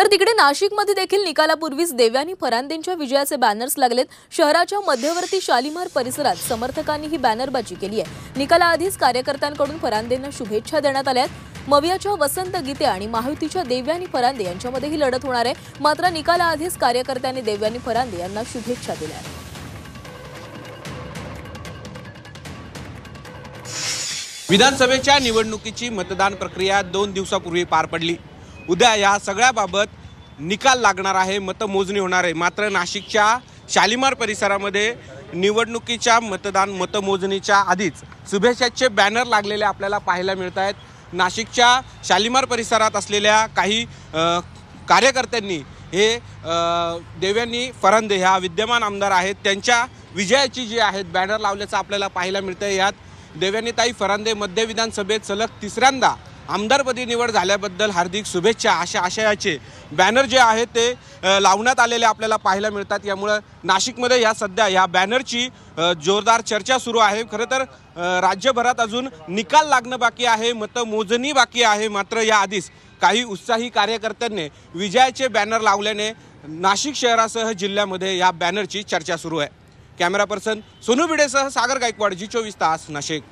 तर तिकडे नाशिकमध्ये देखील निकालापूर्वीच देवयानी फरांदेंच्या विजयाचे बॅनर्स लागलेत। शहराच्या मध्यवर्ती शालिमार परिसरात समर्थकांनी ही बॅनरबाजी केली आहे। निकालाआधीच कार्यकर्त्यांकडून फरांदेंना शुभेच्छा देण्यात आल्यात। मवियाच्या वसंत गीते आणि महायुतीच्या देवयानी फरांदे यांच्यामध्ये ही लढत होणार आहे। मात्र निकालाआधीच कार्यकर्त्यांनी देवयानी फरांदे यांना शुभेच्छा दिल्या। विधानसभेच्या निवडणुकीची मतदान प्रक्रिया 2 दिवसापूर्वी पार पडली। उद्या या सगळ्याबाबत निकाल लागणार आहे, मतमोजणी होणार आहे। मात्र नाशिकच्या शालिमार परिसरामध्ये निवडणुकीच्या मतमोजणीच्या आधीच शुभेच्छाचे बॅनर लागलेले आपल्याला पाहायला मिळत आहेत। नाशिकच्या शालिमार परिसरात असलेल्या काही कार्यकर्त्यांनी हे देवयानी फरांदे ह्या विद्यमान आमदार आहेत त्यांच्या विजयाची जी आहेत बॅनर लावल्याचं आपल्याला पाहायला मिळतंय। यात देवयानीताई फरांदे मध्य विधानसभेत सलग तिसऱ्यांदा आमदारपदी निवड झाल्याबद्दल हार्दिक शुभेच्छा अशा आशयाचे बॅनर जे आहेत ते लावण्यात आलेले आपल्याला पाहायला मिळतात। यामुळे नाशिकमध्ये या सध्या या बॅनरची जोरदार चर्चा सुरू आहे। खरं तर राज्यभरात अजून निकाल लागणं बाकी आहे, मतमोजणी बाकी आहे। मात्र या आधीच काही उत्साही कार्यकर्त्यांनी विजयाचे बॅनर लावल्याने नाशिक शहरासह जिल्ह्यामध्ये या बॅनरची चर्चा सुरू आहे। कॅमेरा पर्सन सोनू भिडेसह सागर गायकवाड, जी 24 तास, नाशिक।